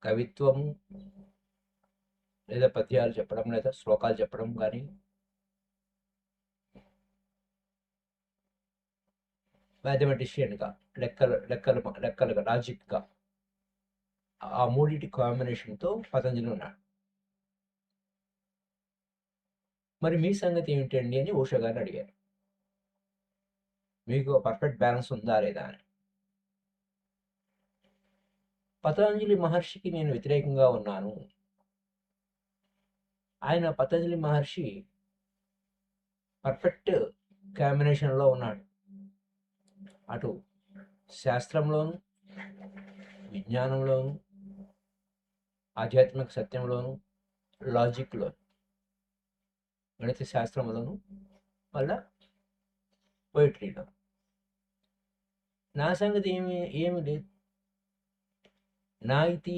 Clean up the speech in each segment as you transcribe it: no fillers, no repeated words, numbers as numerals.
కవిత్వము లేదా పద్యాలు చెప్పడం లేదా శ్లోకాలు చెప్పడం కానీ మ్యాథమెటిషియన్గా లెక్కలుగా లాజిక్గా ఆ మూడిటి కాంబినేషన్తో పతంజలి ఉన్నాడు. మరి మీ సంగతి ఏమిటండి అని ఉషా గారిని అడిగారు. మీకు పర్ఫెక్ట్ బ్యాలెన్స్ ఉందా లేదా అని. పతంజలి మహర్షికి నేను వ్యతిరేకంగా ఉన్నాను. పతంజలి మహర్షి పర్ఫెక్ట్ కాంబినేషన్లో ఉన్నాడు. అటు శాస్త్రంలోను, విజ్ఞానంలోను, ఆధ్యాత్మిక సత్యంలోను, లాజిక్లో, గణిత శాస్త్రంలోను, మళ్ళా పోయిటరీలో. నా సంగతి ఏమి లేదు. నాయితీ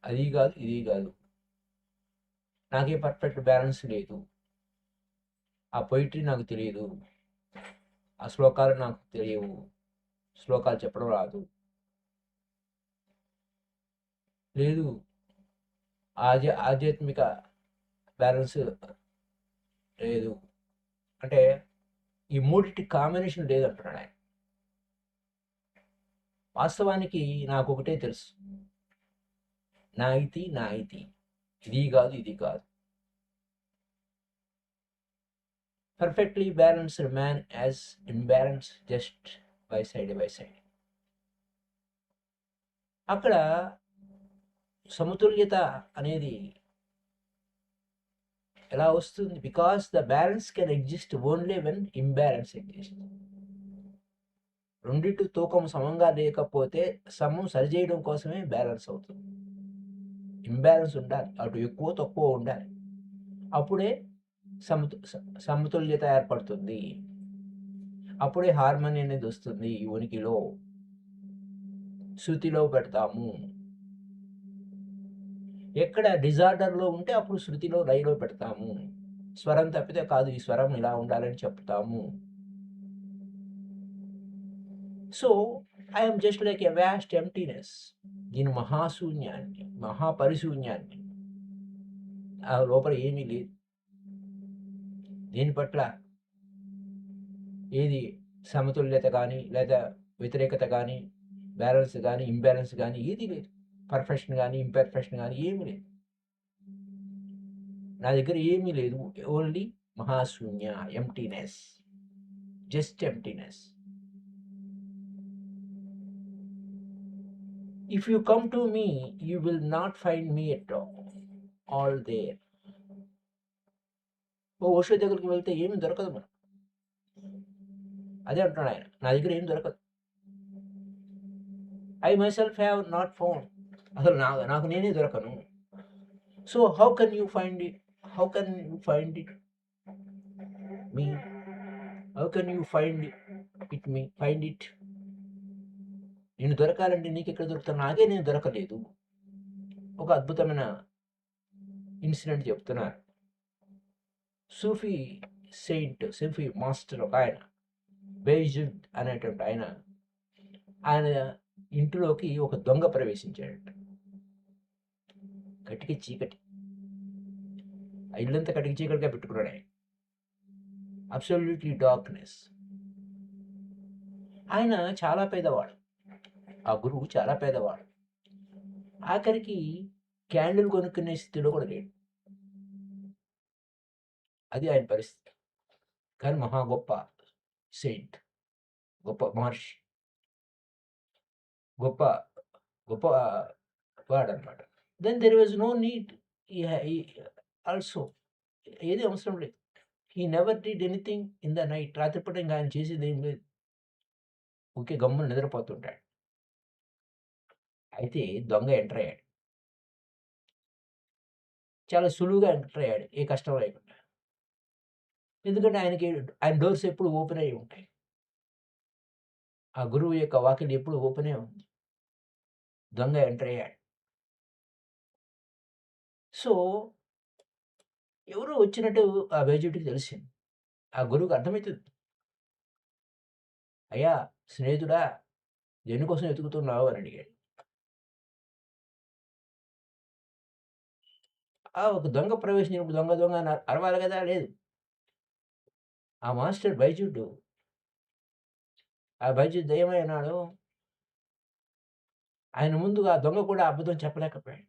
అది కాదు ఇది కాదు, నాకే పర్ఫెక్ట్ బ్యాలెన్స్ లేదు. ఆ పోయిటరీ నాకు తెలియదు, ఆ శ్లోకాలు నాకు తెలియవు, శ్లోకాలు చెప్పడం రాదు. లేదు, ఆధ్యాత్మిక బ్యాలెన్స్ లేదు అంటే ఈ మూడింటి కాంబినేషన్ లేదంటున్నాడు ఆయన. వాస్తవానికి నాకు ఒకటే తెలుసు, నాయితీ ఇది కాదు ఇది కాదు. Perfectly balanced man as imbalance just by side. అక్కడ సమతుల్యత అనేది ఎలా వస్తుంది? Because the balance can exist only when imbalance exist. రెండిటి తూకం సమంగా లేకపోతే సమం సరిచేయడం కోసమే బ్యాలెన్స్ అవుతుంది. ఇంబ్యాలెన్స్ ఉండాలి, అటు ఎక్కువ తక్కువ ఉండాలి, అప్పుడే సమతుల్యత ఏర్పడుతుంది, అప్పుడే హార్మోని అనేది వస్తుంది. ఉనికిలో శృతిలో పెడతాము. ఎక్కడ డిజార్డర్లో ఉంటే అప్పుడు శృతిలో లయలో పెడతాము. స్వరం తప్పితే కాదు, ఈ స్వరం ఇలా ఉండాలని చెప్తాము. So I'm just like a vast emptiness. దీని మహాశూన్యాన్ని, మహాపరిశూన్యాన్ని, ఆ లోపల ఏమీ లేదు. దీని పట్ల ఏది సమతుల్యత కానీ, లేదా వ్యతిరేకత కానీ, బ్యాలెన్స్ కానీ, ఇంబ్యాలెన్స్ కానీ ఏది లేదు. పర్ఫెక్షన్ కానీ, ఇంపర్ఫెక్షన్ కానీ ఏమీ లేదు. నా దగ్గర ఏమీ లేదు. ఓన్లీ మహాశూన్య, emptiness, just emptiness. If you come to me, you will not find me at all there. Osho దగ్గరికి వెళ్తే ఏమి దొరకదు మనం. అదే అంటున్నాడు ఆయన, నా దగ్గర ఏం దొరకదు. I my self have not found, అసలు నాకు నేనే దొరకను. So how can you find it? Me how can you find it? నేను దొరకాలంటే నీకు ఎక్కడ దొరుకుతాను? నాకే నేను దొరకలేదు. ఒక అద్భుతమైన ఇన్సిడెంట్ చెప్తున్నారు. సూఫీ మాస్టర్ ఒక ఆయన, బేజుద్ అనేటువంటి ఆయన ఇంటిలోకి ఒక దొంగ ప్రవేశించాడట. కటికి చీకటి, ఆ ఇల్లంతా కటికి చీకటిగా పెట్టుకున్నాడు ఆయన. Absolutely darkness. ఆయన చాలా పేదవాడు, ఆ గురువు చాలా పేదవాడు. ఆఖరికి క్యాండిల్ కొనుక్కునే స్థితిలో కూడా లేడు. అది ఆయన పరిస్థితి. కానీ మహా గొప్ప సెయింట్, గొప్ప మహర్షి, గొప్ప గొప్ప వాడనమాట. Then there was no need also, ఏది అవసరం లేదు. He never did anything in the night. రాత్రిపూట ఇంకా ఆయన చేసేది ఏం లేదు, ఊరికే గమ్మున నిద్రపోతుంటాడు. అయితే దొంగ ఎంటర్ అయ్యాడు. చాలా సులువుగా ఎంటర్ అయ్యాడు, ఏ కష్టం లేకుండా. ఎందుకంటే ఆయన డోర్స్ ఎప్పుడు ఓపెన్ అయ్యి ఉంటాయి. ఆ గురువు యొక్క వాకిలి ఎప్పుడు ఓపెనే ఉంది. దొంగ ఎంటర్ అయ్యాడు. సో ఎవరో వచ్చినట్టు ఆ బేజుడికి తెలిసింది. ఆ గురువుకి అర్థమవుతుంది. అయ్యా స్నేహితుడా, దేనికోసం వెతుకుతున్నావు అని అడిగాడు. ఒక దొంగ ప్రవేశించినప్పుడు దొంగ దొంగ అని అరవాలి కదా! లేదు. ఆ మాస్టర్ బైజుడు, ఆ బైజు దెయ్యమన్నాడు. ఆయన ముందు ఆ దొంగ కూడా అబద్ధం చెప్పలేకపోయాడు.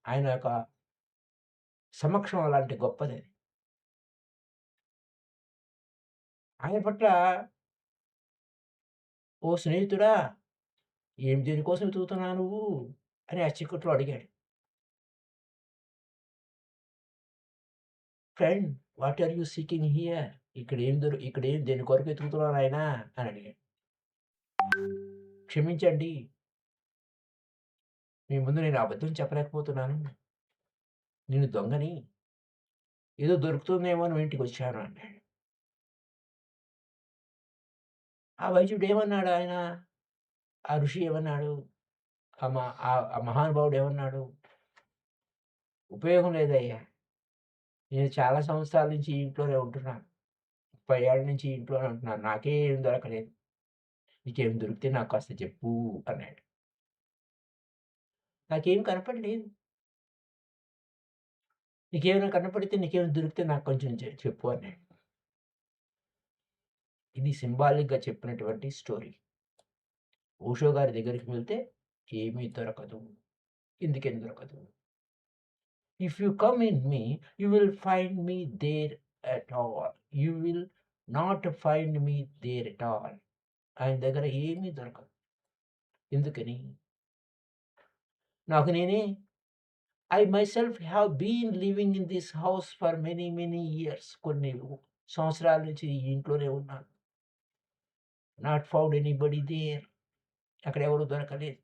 ఆయన యొక్క సమక్షం అలాంటి గొప్పదది. ఆయన పట్ల "ఓ స్నేహితుడా! దేనికోసం వెతుకుతున్నావు నువ్వు?" అని ఆ చీకట్లో అడిగాడు. "Friend, what are you seeking here?" ఇక్కడేం దేని కొరకు వెతుకుతున్నావు నాయనా అని అడిగాడు. "క్షమించండి. మీ ముందు నేను అబద్ధం చెప్పలేకపోతున్నాను. నేను దొంగని. ఏదో దొరుకుతుందేమో అని మీ ఇంటికొచ్చాను" అన్నాడు. ఆ వైద్యుడు ఏమన్నాడు ఆయన? ఆ ఋషి ఏమన్నాడు? ఆ మహానుభావుడు ఏమన్నాడు? "ఉపయోగం లేదయ్యా. నేను చాలా సంవత్సరాల నుంచి ఈ ఇంట్లోనే ఉంటున్నాను. 30 ఏళ్ల నుంచి ఈ ఇంట్లోనే ఉంటున్నాను. నాకేం దొరకలేదు. నీకేం దొరికితే నాకు కాస్త చెప్పు" అన్నాడు. "నాకేం కనపడలేదు. నీకేమైనా కనపడితే నీకేమైనా దొరికితే నాకు కొంచెం చెప్పు" అన్నాడు. ఇది సింబాలిక్‌గా చెప్పినటువంటి స్టోరీ. ఓషో గారి దగ్గరికి వెళ్తే ఏమీ దొరకదు. ఎందుకేం దొరకదు? "If you come in me, you will find me there at all. You will not find me there at all." ఆయన దగ్గర ఏమీ దొరకదు. ఎందుకని? నాకు నేనే I myself have been living in this house for many years. కొన్ని సంవత్సరాల నుంచి ఈ ఇంట్లోనే ఉన్నాను. Not found anybody there. అక్కడ ఎవరు దొరకలేదు.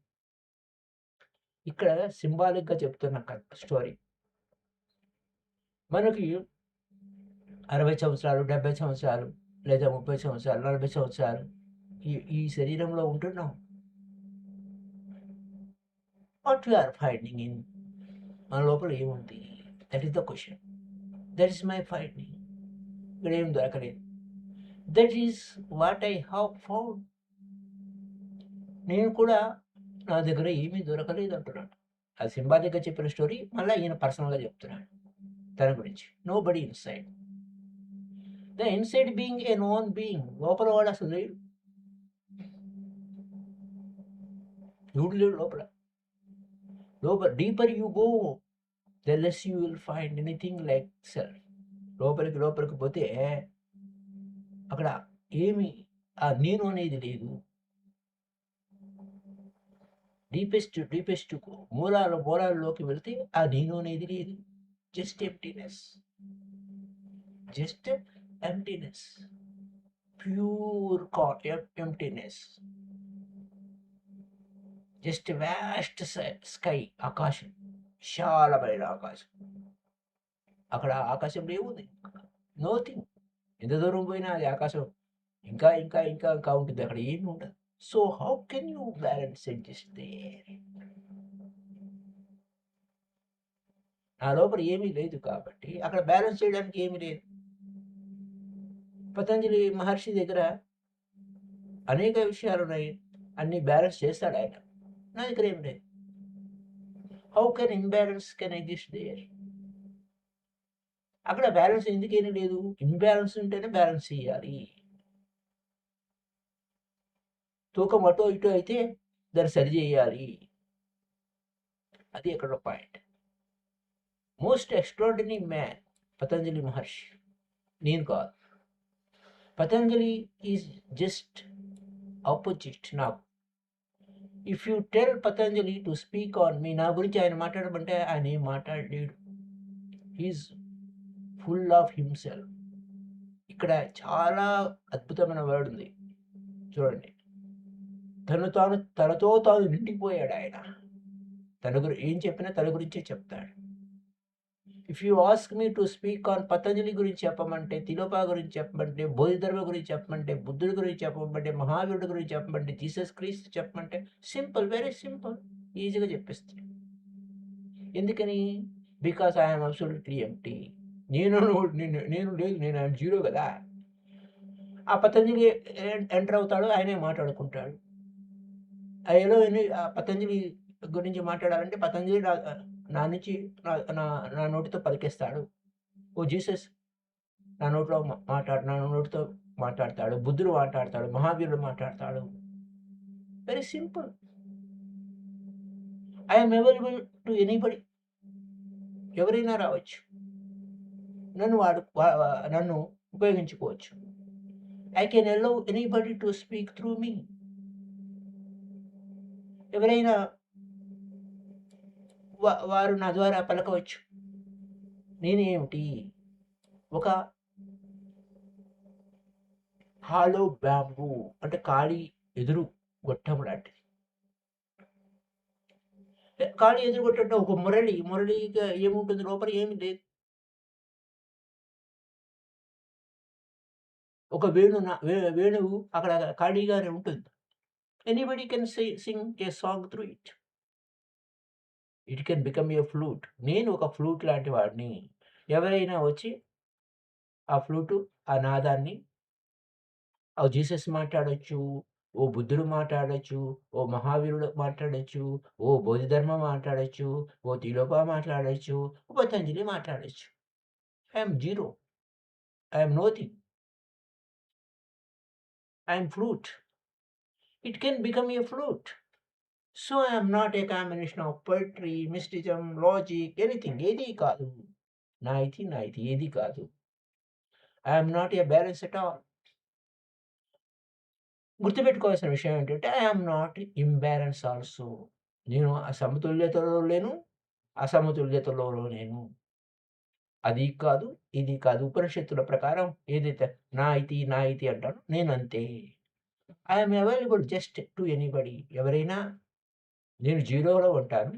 ఇక్కడ సింబాలిక్‌గా చెప్తున్న స్టోరీ. మనకి 60 సంవత్సరాలు, 70 సంవత్సరాలు లేదా 30 సంవత్సరాలు, 40 సంవత్సరాలు ఈ ఈ శరీరంలో ఉంటున్నాం. What we are finding in? మన లోపల ఏముంది? That is the question. That is my finding. ఇక్కడేం దొరకలేదు. That is what I have found. నేను కూడా నా దగ్గర ఏమీ దొరకలేదు అంటున్నాడు. అది సింబాలిక్‌గా చెప్పిన స్టోరీ. మళ్ళా ఈయన పర్సనల్‌గా చెప్తున్నాడు తన గురించి. Nobody inside. The inside being a known being. లోపల వాడు అసలు లేడు. ఎవడు లేడు లోపల. Deeper you go, the less you will find anything like self. లోపలికి పోతే అక్కడ ఏమి ఆ నేను అనేది లేదు. డీపెస్ట్ మూలాల్లోకి వెళ్తే ఆ నేను అనేది లేదు. Just emptiness. Just emptiness. Pure emptiness. Just vast sky. ఆకాశం. విశాలమైన ఆకాశం. అక్కడ ఆకాశంలో ఏముంది? నోథింగ్. ఎంత దూరం పోయినా అది ఆకాశం ఇంకా ఉంటుంది. అక్కడ ఏమి ఉండదు. So how can you balance it just there? నా లోపల ఏమీ లేదు కాబట్టి అక్కడ బ్యాలెన్స్ చేయడానికి ఏమీ లేదు. పతంజలి మహర్షి దగ్గర అనేక విషయాలున్నాయి. అన్నీ బ్యాలెన్స్ చేస్తాడు ఆయన. నా దగ్గర ఏమి లేదు. How can imbalance exist there? అక్కడ బ్యాలెన్స్ ఎందుకేమీ లేదు. ఇంబ్యాలెన్స్ ఉంటేనే బ్యాలెన్స్ చేయాలి. తూకం అటో ఇటో అయితే దాన్ని సరి చేయాలి. అది అక్కడ point. Most extraordinary man Patanjali Maharshi. నేను కాదు. పతంజలి ఈజ్ జస్ట్ ఆపోజిట్ నాకు. If you tell Patanjali to speak on me, నా గురించి ఆయన మాట్లాడమంటే ఆయన ఏం మాట్లాడలేడు. He is full of himself. ఇక్కడ చాలా అద్భుతమైన వర్డ్ ఉంది చూడండి. తనతో తాను నిండిపోయాడు ఆయన. ఏం చెప్పినా తన గురించే చెప్తాడు. If you ask me to speak on Patanjali గురించి చెప్పమంటే, తిలోపా గురించి చెప్పమంటే, బోధిధర్మ గురించి చెప్పమంటే, బుద్ధుడి గురించి చెప్పమంటే, మహావీరుడి గురించి చెప్పమంటే, జీసస్ క్రీస్తు చెప్పమంటే సింపుల్, వెరీ సింపుల్, ఈజీగా చెప్పేస్తాను. ఎందుకని? Because I'm absolutely empty. నేను లేదు, నేను ఆయన జీరో కదా. ఆ పతంజలి ఎంటర్ అవుతాడు, ఆయనే మాట్లాడుకుంటాడు. ఆ పతంజలి గురించి మాట్లాడాలంటే పతంజలి నా నుంచి నా నా నా నోటితో పలికిస్తాడు. ఓ జీసస్ నా నోటితో మాట్లాడతాడు. బుద్ధుడు మాట్లాడతాడు. మహావీరుడు మాట్లాడతాడు. Very simple. I am available to anybody. ఎవరైనా రావచ్చు. నన్ను ఉపయోగించుకోవచ్చు. I can allow anybody to speak through me. ఎవరైనా వారు నా ద్వారా పలకవచ్చు. నేనేమిటి? ఒక హాలో బ్యాంబూ అంటే ఖాళీ ఎదురు గొట్టం లాంటిది. ఖాళీ ఎదురు గొట్టంటే ఒక మురళిగా ఏముంటుంది? లోపల ఏమి లేదు. ఒక వేణువు అక్కడ ఖాళీగానే ఉంటుంది. Anybody can sing A song through it. It can become a flute. నేను ఒక ఫ్లూట్ లాంటి వాడిని. ఎవరైనా వచ్చి ఆ ఫ్లూటు, ఆ నాదాన్ని జీసస్ మాట్లాడొచ్చు, ఓ బుద్ధుడు మాట్లాడొచ్చు, ఓ మహావీరుడు మాట్లాడొచ్చు, ఓ బోధిధర్మ మాట్లాడొచ్చు, ఓ తిలోప మాట్లాడొచ్చు, ఓ పతంజలి మాట్లాడొచ్చు. I am zero. I am nothing. I am flute. It can become a flute. So I am not a combination of poetry, mysticism, logic, anything. ఏది కాదు. నాయితీ ఏది కాదు. I am not a balance at all. గుర్తుపెట్టుకోవాల్సిన విషయం ఏంటంటే I am not imbalance also. నేను అసమతుల్యతలో లేను, అసమతుల్యతలో లేను. అది కాదు, ఇది కాదు. ఉపనిషత్తుల ప్రకారం ఏదైతే నాయితీ అంటానో నేనంతే. I am available just to anybody. ఎవరైనా నేను జీరోలో ఉంటాను.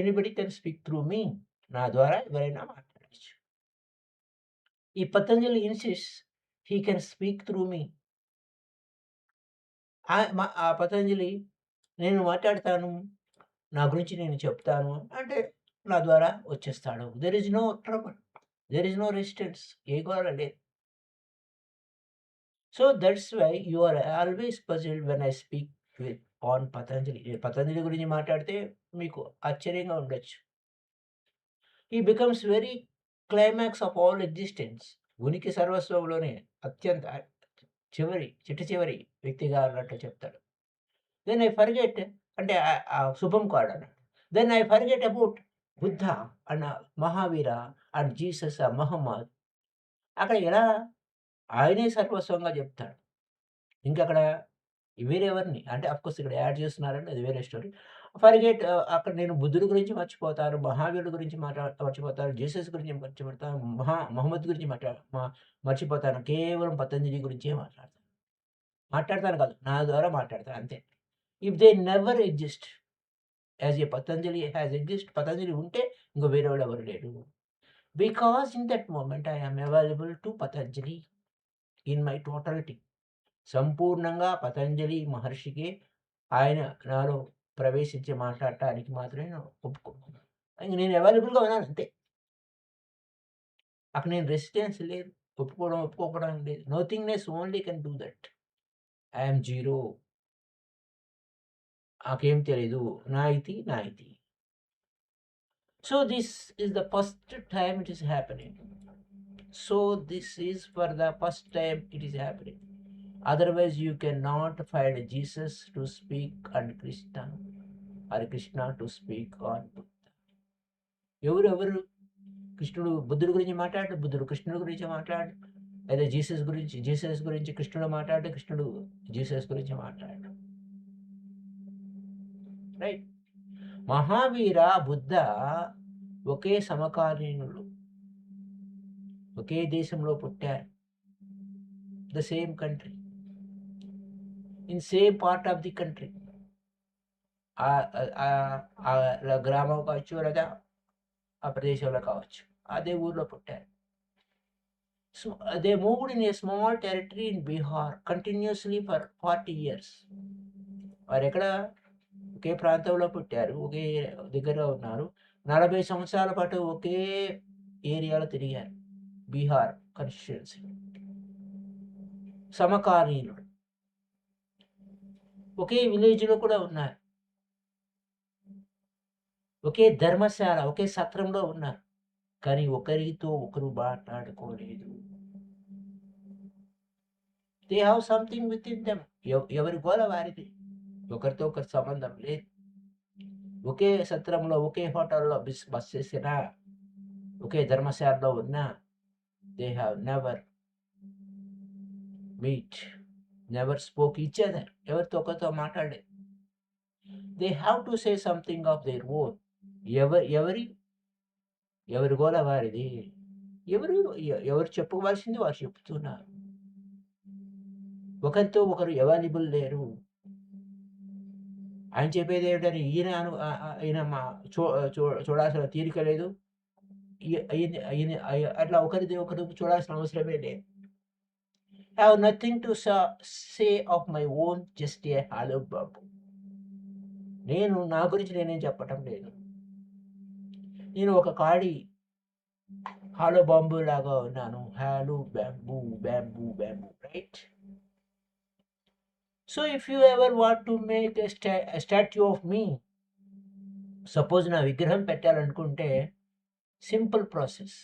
Anybody can speak through me. నా ద్వారా ఎవరైనా మాట్లాడొచ్చు. ఈ Patanjali insists he can speak through me. ఆ పతంజలి నేను మాట్లాడతాను, నా గురించి నేను చెప్తాను అంటే నా ద్వారా వచ్చేస్తాడు. There is no trouble. There is no resistance. ఏ గోల లేదు. So that's why you are always puzzled when I speak on Patanjali. Patanjali గురించి మాట్లాడితే మీకు ఆశ్చర్యంగా ఉండొచ్చు. He becomes very climax of all existence. ఉనికి సర్వస్వంలోనే అత్యంత చిట్ట చివరి వ్యక్తిగా అన్నట్టు చెప్తాడు. దెన్ ఐ ఫర్గెట్ అంటే శుభం కాడు అన్నట్టు. Then I forget about Buddha and Mahavira and Jesus Muhammad. అక్కడ ఎలా ఆయనే సర్వస్వంగా చెప్తాడు. ఇంకక్కడ వేరెవరిని అంటే అఫ్‌కోర్స్ ఇక్కడ యాడ్ చేస్తున్నారంటే అది వేరే స్టోరీ. ఫర్గెట్ అక్కడ నేను బుద్ధుడి గురించి మర్చిపోతాను, మహావీరుడి గురించి మర్చిపోతాను, జీసస్ గురించి మర్చిపోతాను, మహమ్మద్ గురించి మర్చిపోతాను. కేవలం పతంజలి గురించే మాట్లాడతాను కాదు. నా ద్వారా మాట్లాడతాను అంతే. If they never exist as a Patanjali has exist. Patanjali ఉంటే ఇంక వేరేవాడు ఎవరు లేడు. Because in that moment I am available to Patanjali in my totality. సంపూర్ణంగా పతంజలి మహర్షికి ఆయన నాలో ప్రవేశించి మాట్లాడటానికి మాత్రమే నేను ఒప్పుకున్నాను. ఇంక నేను అవైలబుల్‌గా ఉన్నాను అంతే. అక్కడ నేను రెసిస్టెన్స్ లేదు. ఒప్పుకోవడం లేదు. Nothingness only can do that. I am zero. నాకేం తెలీదు. నాయితీ. So this is the first time it is happening. So this is for the first time it is happening. Otherwise, you cannot find Jesus to speak on Krishna or Krishna to speak on Buddha. ఎవరు కృష్ణుడు బుద్ధుడి గురించి మాట్లాడు, బుద్ధుడు కృష్ణుడి గురించి మాట్లాడు, లేదా జీసస్ గురించి కృష్ణుడు మాట్లాడు, కృష్ణుడు జీసస్ గురించి మాట్లాడు. రైట్. మహావీర బుద్ధ ఒకే సమకాలీనులు, ఒకే దేశంలో పుట్టారు. The same country, in same part of the country. గ్రామం కావచ్చు, లేదా ఆ ప్రదేశంలో కావచ్చు, అదే ఊర్లో పుట్టారు. So they moved in a small territory in Bihar continuously for 40 years. వారు ఎక్కడ ఒకే ప్రాంతంలో పుట్టారు, ఒకే దగ్గరలో ఉన్నారు. 40 సంవత్సరాల పాటు ఒకే ఏరియాలో తిరిగారు. బీహార్ కాన్స్టిట్యుయెన్సీ. సమకాలీనుడు. ఒకే విలేజ్లో కూడా ఉన్నారు. ఒకే ధర్మశాల, ఒకే సత్రంలో ఉన్నారు. కానీ ఒకరితో ఒకరు మాట్లాడుకోలేదు. They have something within them. ఎవరి గోల వారిది. ఒకరితో ఒకరి సంబంధం లేదు. ఒకే సత్రంలో, ఒకే హోటల్‌లో బస చేసినా, ఒకే ధర్మశాలలో ఉన్నా, they have never meet, never spoke each other. ఎవరితో ఒకరితో మాట్లాడలేదు. They have to say something of their own. ఎవరి ఎవరి గోల వారిది. ఎవరు ఎవరు చెప్పుకోవాల్సింది వారు చెప్తున్నారు. ఒకరితో ఒకరు అవైలబుల్ లేరు. ఆయన చెప్పేదేమిటని ఈయన చూడాల్సిన తీరిక లేదు. ఈయన ఈయన అట్లా ఒకరిది ఒకరు చూడాల్సిన అవసరమే లేదు. I have nothing to say of my own, just a hollow బాబు. నేను నా గురించి నేనేం చెప్పటం లేదు. నేను ఒక కాడి హాలో బాంబు లాగా ఉన్నాను. Hollow bamboo, bamboo, bamboo, right? So if you ever want to make a statue of me, suppose నా విగ్రహం పెట్టాలనుకుంటే సింపుల్ ప్రాసెస్.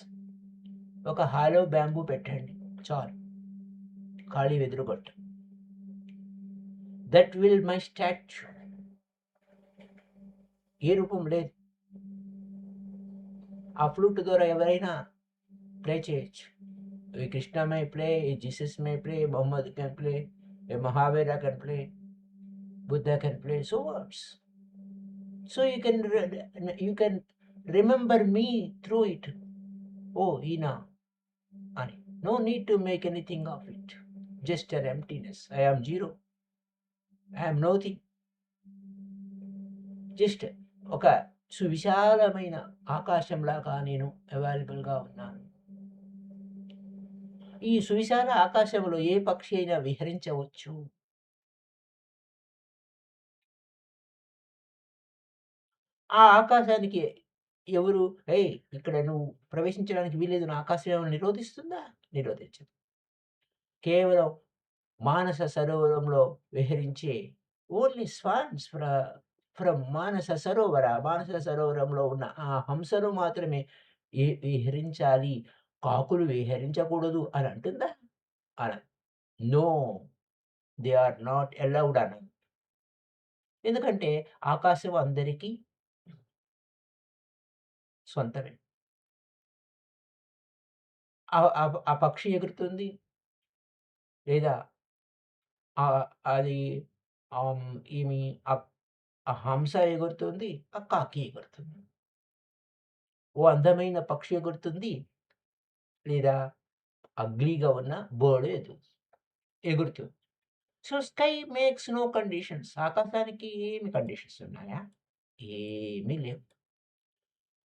ఒక హాలో బ్యాంబూ పెట్టండి చాలు, ఖాళీ వెదురుగొట్ట. That will my statue. ఏ రూపం లేదు. ఆ ఫ్లూట్ ద్వారా ఎవరైనా ప్లే చేయొచ్చు. A Krishna may play, a Jesus may play, Mohammed can play, a Mahavira can play, Buddha can play, so what's. So you can remember me through it. ఓ ఈయన అని. No need to make anything of it. Just an emptiness. I am zero. I am nothing. Just ఒక సువిశాలమైన ఆకాశంలాగా నేను అవైలబుల్గా ఉన్నాను. ఈ సువిశాల ఆకాశంలో ఏ పక్షి అయినా విహరించవచ్చు. ఆ ఆకాశానికి ఎవరు ఏయ్ ఇక్కడ నువ్వు ప్రవేశించడానికి వీల్లేదు, నా ఆకాశం ఏమైనా నిరోధిస్తుందా? నిరోధించదు. కేవలం మానస సరోవరంలో విహరించే ఓన్లీ స్వాన్స్ ఫ్రమ్ మానస సరోవర. మానస సరోవరంలో ఉన్న ఆ హంసలు మాత్రమే విహరించాలి. కాకులు విహరించకూడదు అని అంటుందా? అనదు. No, they are not allowed అనదు. ఎందుకంటే ఆకాశం అందరికీ స్వంతమే. ఆ పక్షి ఎగురుతుంది, లేదా అది ఈమె ఆ హంస ఎగురుతుంది, ఆ కాకి ఎగురుతుంది. ఓ అందమైన పక్షి ఎగురుతుంది, లేదా అగ్లీగా ఉన్న బర్డ్ ఎగురుతుంది. So sky makes no conditions. ఆకాశానికి ఏమి కండిషన్స్ ఉన్నాయా? ఏమీ లేవు.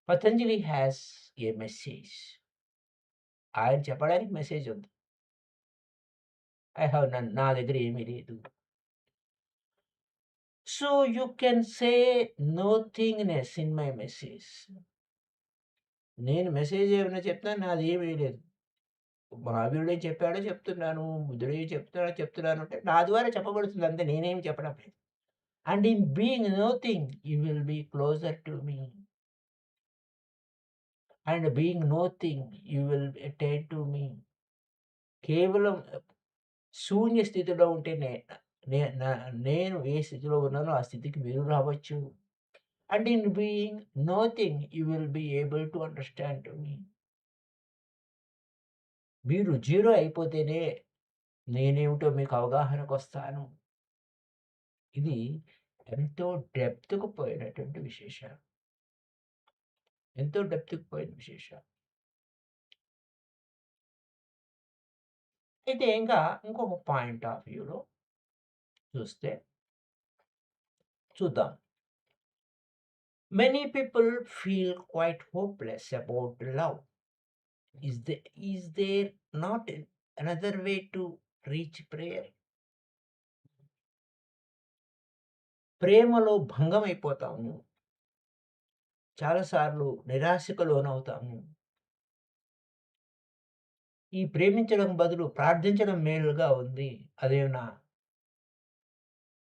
Patanjali has a message. ఆయన చెప్పడానికి మెసేజ్ ఉంది. నా దగ్గర ఏమీ లేదు. So you can say nothingness in my message. నేను మెసేజ్ ఏమైనా చెప్తాను, నాది ఏమీ లేదు. మహావీరుడు ఏం చెప్పాడో చెప్తున్నాను. బుద్ధుడు ఏం చెప్తాడో చెప్తున్నాను అంటే నా ద్వారా చెప్పబడుతుంది అంతే. నేనేమి చెప్పడం లేదు. And in being nothing you will be closer to me. And being nothing you will attain to me. కేవలం శూన్య స్థితిలో ఉంటే నేను ఏ స్థితిలో ఉన్నానో ఆ స్థితికి మీరు రావచ్చు. And in being nothing you will be able to understand to me. మీరు జీరో అయిపోతేనే నేనేమిటో మీకు అవగాహనకొస్తాను. ఇది ఎంతో డెప్త్‌కు పోయినటువంటి విశేషాలు. ఎంతో డెప్త్‌కి పోయిన విశేషాలు. అయితే ఇంకా ఇంకొక పాయింట్ ఆఫ్ వ్యూలో చూస్తే చూద్దాం. Many people feel quite hopeless about love. Is there not another way to reach prayer? ప్రేమలో భంగమైపోతాము. చాలా సార్లు నిరాశకు లోనవుతాము. ఈ ప్రేమించడం బదులు ప్రార్థించడం మేలుగా ఉంది. అదేనా?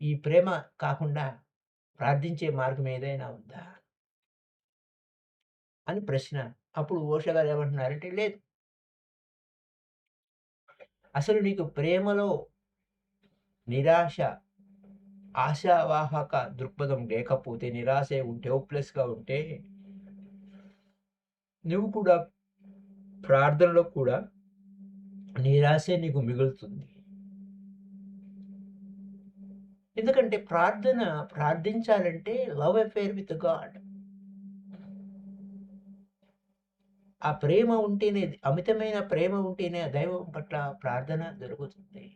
ఈ ప్రేమ కాకుండా ప్రార్థించే మార్గం ఏదైనా ఉందా? అని ప్రశ్న. అప్పుడు ఓషో గారు ఏమంటున్నారంటే, లేదు. అసలు నీకు ప్రేమలో నిరాశ, ఆశావాహక దృక్పథం లేకపోతే, నిరాశే ఉంటే, హోప్‌లెస్‌గా ఉంటే, నువ్వు కూడా ప్రార్థనలో కూడా నిరాశే నీకు మిగులుతుంది. ఎందుకంటే ప్రార్థించాలంటే లవ్ అఫేర్ విత్ గాడ్. ఆ ప్రేమ ఉంటేనే, అమితమైన ప్రేమ ఉంటేనే ఆ దైవం పట్ల ప్రార్థన జరుగుతుంది.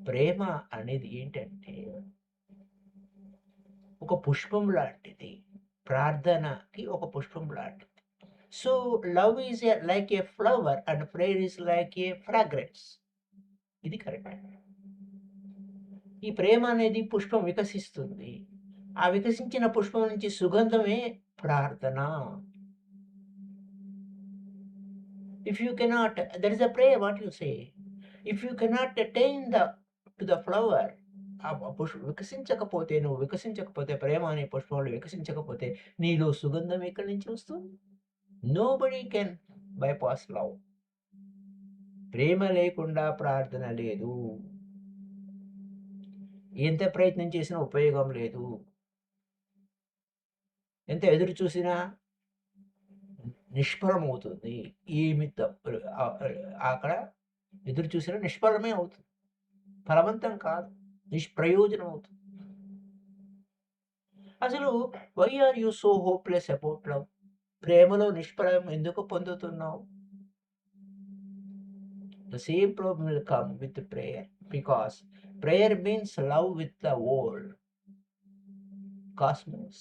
ప్రేమ అనేది ఏంటంటే ఒక పుష్పం లాంటిది. ప్రార్థనకి ఒక పుష్పం లాంటిది. So, love is like A flower and prayer is like A fragrance. ఇది కరెక్ట్. ఈ ప్రేమ అనేది పుష్పం వికసిస్తుంది. ఆ వికసించిన పుష్పం నుంచి సుగంధమే ప్రార్థన. If you cannot, that is a prayer what you say. If you cannot attain to the flower, ఆ వికసించకపోతే, నువ్వు వికసించకపోతే, ప్రేమ అనే పుష్పంలో వికసించకపోతే, నీలో సుగంధం ఎక్కడి నుంచి వస్తుంది? Nobody can bypass love. ప్రేమ లేకుండా ప్రార్థన లేదు. ఎంత ప్రయత్నం చేసినా ఉపయోగం లేదు. ఎంత ఎదురు చూసినా నిష్ఫలమవుతుంది. ఏమి అక్కడ ఎదురు చూసినా నిష్ఫలమే అవుతుంది. ఫలవంతం కాదు. నిష్ప్రయోజనం అవుతుంది. అసలు why are you so hopeless about love? ప్రేమలో నిష్ఫలం ఎందుకు పొందుతున్నావు? The same problem will come with prayer, because prayer means love with the world, cosmos.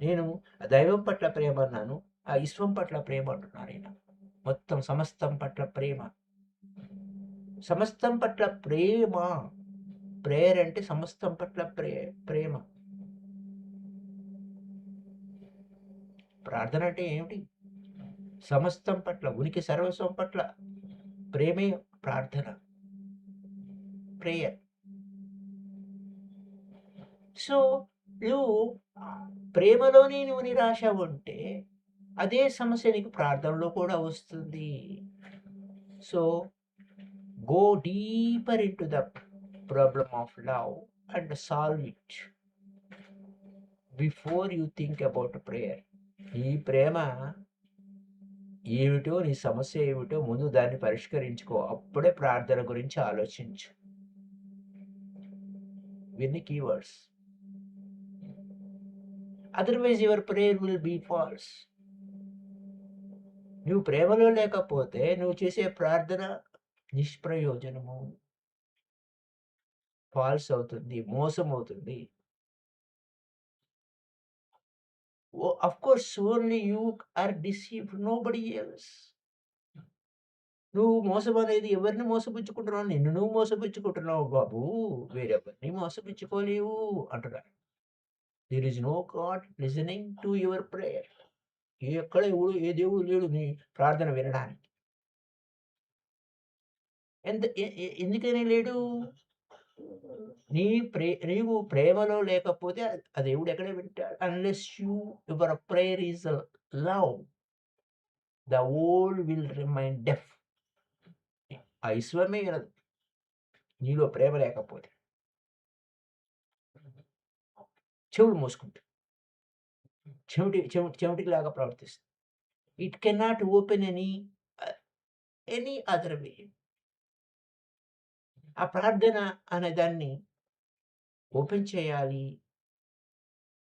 నేను దైవం పట్ల ప్రేమ అన్నాను. ఆ విశ్వం పట్ల ప్రేమ అంటున్నా నేను. మొత్తం సమస్తం పట్ల ప్రేమ. సమస్తం పట్ల ప్రేమ. ప్రేయర్ అంటే సమస్తం పట్ల ప్రేమ. ప్రార్థన అంటే ఏమిటి? సమస్తం పట్ల, ఉనికి సర్వస్వం పట్ల ప్రేమే ప్రార్థన. ప్రేయర్. సో, నువ్వు ప్రేమలోనే నువ్వు నిరాశ ఉంటే, అదే సమస్య నీకు ప్రార్థనలో కూడా వస్తుంది. So, go deeper into the problem of love and solve it before you think about prayer. ఈ ప్రేమ ఏమిటో, నీ సమస్య ఏమిటో ముందు దాన్ని పరిష్కరించుకో. అప్పుడే ప్రార్థన గురించి ఆలోచించు. ఇవన్నీ keywords. Otherwise your prayer will be false. నువ్వు ప్రేమలో లేకపోతే నువ్వు చేసే ప్రార్థన నిష్ప్రయోజనము, ఫాల్స్ అవుతుంది, మోసం అవుతుంది. Of course only you are deceived, nobody else. నువ్వు మోసం అనేది ఎవరిని మోసపుచ్చుకుంటున్నావు? నిన్ను నువ్వు మోసపుచ్చుకుంటున్నావు బాబు. వేరెవరిని మోసపుచ్చుకోలేవు అంటున్నారు. There is no God listening to your prayer. ఎక్కడ ఏ దేవుడు లేడు నీ ప్రార్థన వినడానికి. ఎందుకని లేడు? నీవు ప్రేమలో లేకపోతే ఆ దేవుడు ఎక్కడ వింటాడు? Unless your prayer is love, the world will remain deaf. ఆ విశ్వమే వినదు నీలో ప్రేమ లేకపోతే. చెవులు మూసుకుంటుంది. చెవిటికి లాగా ప్రవర్తిస్తుంది. It cannot open any other way. ఆ ప్రార్థన అనే దాన్ని ఓపెన్ చేయాలి.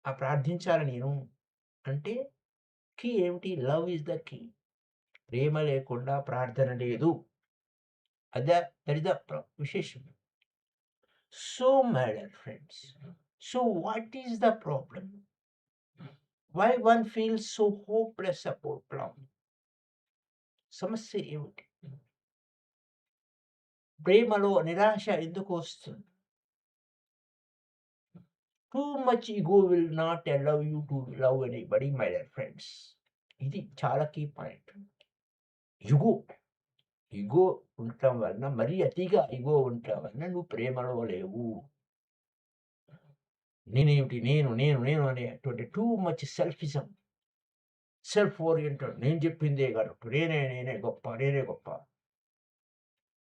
ఆ ప్రార్థించాలి నేను అంటే కీ ఏమిటి? Love is the key. ప్రేమ లేకుండా ప్రార్థన లేదు. దట్ ఈస్ ద విశేషం. So my dear friends, so what is the problem? Why one feels so hopeless about love? సమస్య ఏమిటి? ప్రేమలో నిరాశ ఎందుకు వస్తుంది? Too much ego will not allow you to love anybody my dear friends. ఇది చాలా key point. ఇగో, ఇగో ఉండటం వలన, మరీ అతిగా ఇగో ఉండటం వలన నువ్వు ప్రేమలో లేవు. నేనేమిటి, నేను అనేటువంటి too much selfism, self oriented, నేను చెప్పిందే కరెక్ట్, నేనే గొప్ప.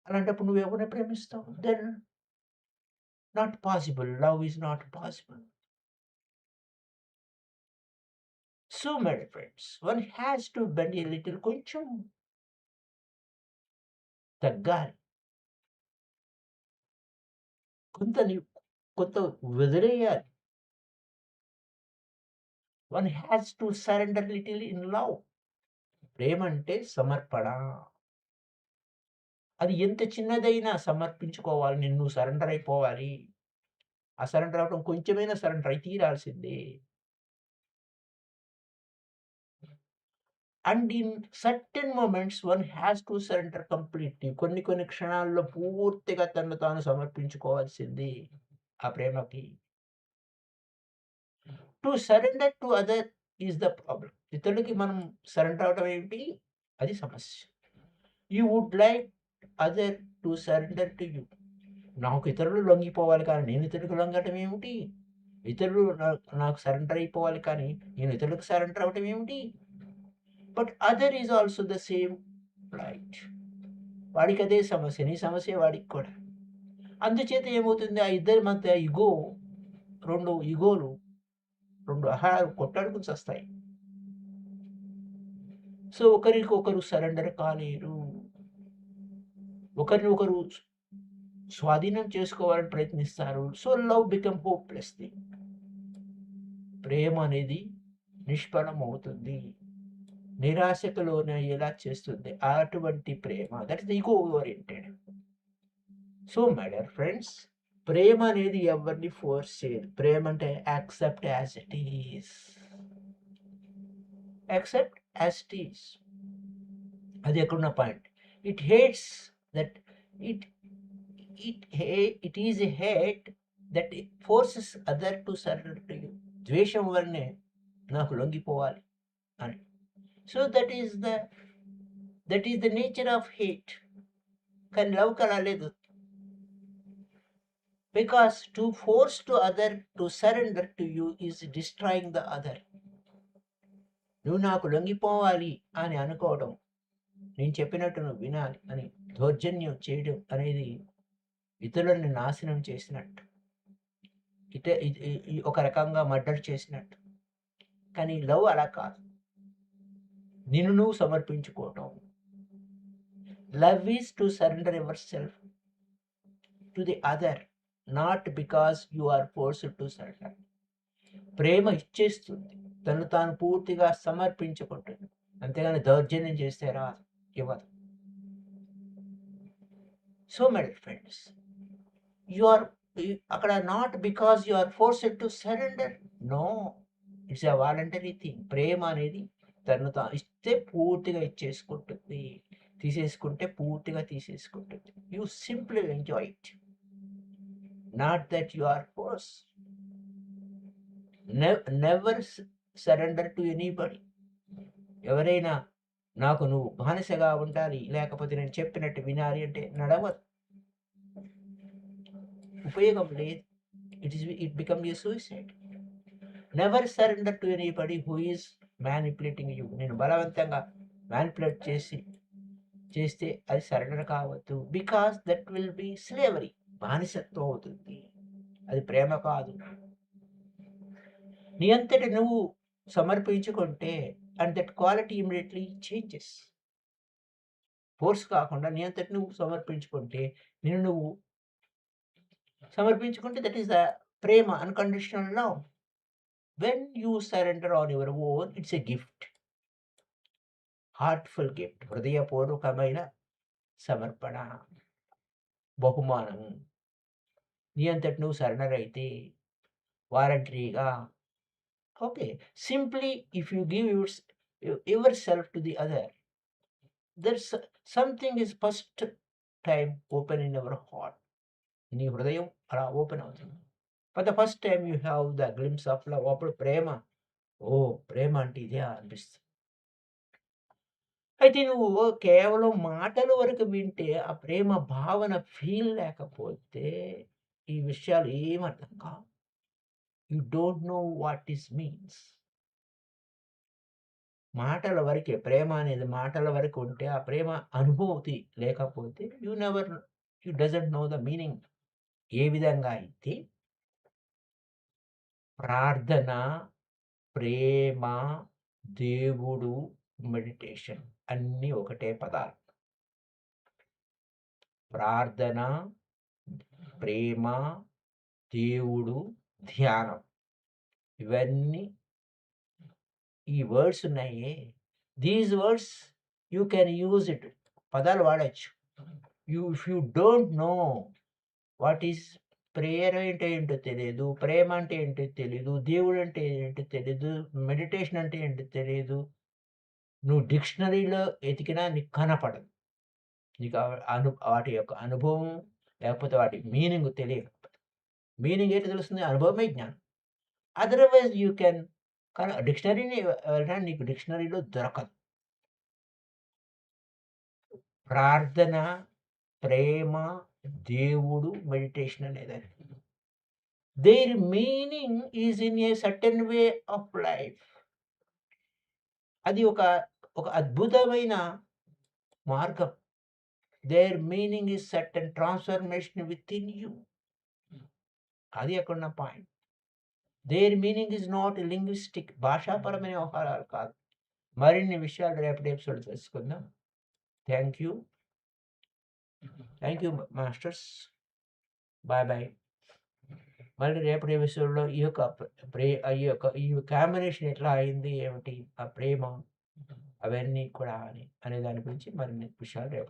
అలాంటప్పుడు నువ్వెవరిని ప్రేమిస్తావు? Then not possible. Love is not possible. So my dear friends, one has to bend a little, కొంచెం తగ్గాలి. కొంత కొంత వదిలేయాలి. One has to surrender little in love. ప్రేమంటే సమర్పణ. అది ఎంత చిన్నదైనా సమర్పించుకోవాలి. నువ్వు సరెండర్ అయిపోవాలి. ఆ సరెండర్ అవ్వడం కొంచెమైనా సరెండర్ అయి తీరాల్సిందే. And in certain moments one has to surrender completely. కొన్ని క్షణాల్లో పూర్తిగా తనను తాను సమర్పించుకోవాల్సింది ఆ ప్రేమకి. To surrender to other is the problem. ఇతరులకి మనం సరెండర్ అవ్వడం ఏమిటి? అది సమస్య. You would like other to surrender to you. నాకు ఇతరులు లొంగిపోవాలి కానీ నేను ఇతరులకు లొంగటం ఏమిటి? ఇతరులు నాకు సరెండర్ అయిపోవాలి కానీ నేను ఇతరులకు సరెండర్ అవ్వటం ఏమిటి? But other is also the same right. వాడికి అదే సమస్య. నీ సమస్య వాడికి కూడా. అందుచేత ఏమవుతుంది, ఆ ఇద్దరి మధ్య రెండు ఇగోలు, రెండు అహాలు కొట్లాడుకుని చస్తాయి. సో ఒకరికొకరు సరెండర్ కాలేరు. ఒకరిని ఒకరు స్వాధీనం చేసుకోవాలని ప్రయత్నిస్తారు. So love become hopeless thing. ప్రేమ అనేది నిష్ఫలమవుతుంది. నిరాశకు లోనయ్యేలా చేస్తుంది. అటువంటి ప్రేమ that is ego oriented. So my dear friends, ప్రేమ అనేది ఎవరిని ఫోర్స్ చేయదు. ప్రేమ అంటే accept as it is. Accept as it is. అది ఎక్కడున్న point. It hates that it it is a hate that forces other to surrender to you. ద్వేషం వల్లనే నాకు లొంగిపోవాలి అని. So that is the nature of hate. కానీ లవ్‌కి అలా లేదు. Because to force to other to surrender to you is destroying the other. నువ్వు నాకు లొంగిపోవాలి అని అనుకోవడం, నేను చెప్పినట్టు నువ్వు వినాలి అని దౌర్జన్యం చేయడం అనేది ఇతరులని నాశనం చేసినట్టు. ఒక రకంగా మర్డర్ చేసినట్టు. కానీ లవ్ అలా కాదు. నిన్ను నువ్వు సమర్పించుకోవటం. Love is to surrender your self to the other, not because you are forced to surrender. ప్రేమ ఇచ్చేస్తుంది. తను తాను పూర్తిగా సమర్పించుకుంటుంది. అంతేగాని దౌర్జన్యం చేస్తే రాదు, ఇవ్వదు. So my dear friends, you are అక్కడ not because you are forced to surrender. No, it's a voluntary thing. ప్రేమ అనేది తను తాను ఇస్తే పూర్తిగా ఇచ్చేసుకుంటుంది, తీసేసుకుంటే పూర్తిగా తీసేసుకుంటుంది. You simply enjoy it, not that you are force. Never surrender to anybody. ఎవరైనా నాకు నువ్వు బానిసగా ఉండాలి, లేకపోతే నేను చెప్పినట్టు వినాలి అంటే నడవదు, ఉపయోగం లేదు. It become a suicide. Never surrender to anybody who is manipulating you. నేను బలవంతంగా మ్యానిపులేట్ చేస్తే అది సరెండర్ కావద్దు. Because that will be slavery. బానిసత్వం అవుతుంది, అది ప్రేమ కాదు. నీ అంతటి నువ్వు సమర్పించుకుంటే and that quality immediately changes. Force కాకుండా నీ అంతటి నువ్వు సమర్పించుకుంటే, నిన్ను నువ్వు సమర్పించుకుంటే దట్ ఈస్ ద ప్రేమ, unconditional love. When you surrender on your own, it's a gift. Heartful gift. హృదయపూర్వకమైన సమర్పణ, బహుమానం. నీ అంతట నువ్వు సరెండర్ అయితే వాలంటరీగా, okay, simply if you give your self to the other, there's something is first time open in your heart. నీ హృదయం అలా ఓపెన్ అవుతుంది. For the first time you have the glimpse of love. అప్పుడు ప్రేమ, ఓ ప్రేమ అంటే ఇదే అనిపిస్తుంది. అయితే నువ్వు కేవలం మాటల వరకు వింటే ఆ ప్రేమ భావన ఫీల్ లేకపోతే ఈ విషయాలు ఏమి అర్థం కావు. You don't know what is means. మాటల వరకే ప్రేమ అనేది మాటల వరకు ఉంటే, ఆ ప్రేమ అనుభూతి లేకపోతే you doesn't know the meaning. ఏ విధంగా అయితే ప్రార్థన, ప్రేమ, దేవుడు, మెడిటేషన్ అన్నీ ఒకటే పదాలు. ప్రార్థన, ప్రేమ, దేవుడు, ధ్యానం. ఇవన్నీ ఈ వర్డ్స్ ఉన్నాయే, these words you can use it. పదాలు వాడొచ్చు. If you don't know what is prayer అంటే ఏంటో తెలియదు, ప్రేమ అంటే ఏంటో తెలీదు, దేవుడు అంటే ఏంటో తెలీదు, మెడిటేషన్ అంటే ఏంటో తెలీదు. నువ్వు డిక్షనరీలో ఎతికినా నీకు కనపడదు. నీకు వాటి యొక్క అనుభవం లేకపోతే వాటి మీనింగ్ తెలియకపోతే. మీనింగ్ ఏంటో తెలుస్తుంది, అనుభవమే జ్ఞానం. అదర్వైజ్ యూ కెన్ డిక్షనరీని వెళ్ళినా నీకు డిక్షనరీలో దొరకదు. ప్రార్థన, ప్రేమ, దేవుడు, మెడిటేషన్ అనేదని. Their meaning is in a certain way of life. అది ఒక అద్భుతమైన మార్గం. Their meaning is certain transformation within you. అది అక్కడున్న point. Their meaning is not linguistic. భాషాపరమైన వ్యవహారాలు కాదు. మరిన్ని విషయాలు రేపటి ఎపిసోడ్ తెలుసుకుందాం. Thank you masters. Bye bye. మళ్ళీ రేపటి ఎపిసోడ్లో ఈ కాంబినేషన్ ఎట్లా అయింది, ఏమిటి ఆ ప్రేమ, అవన్నీ కూడా అనే దాని గురించి మరిన్ని విషయాలు రేపటి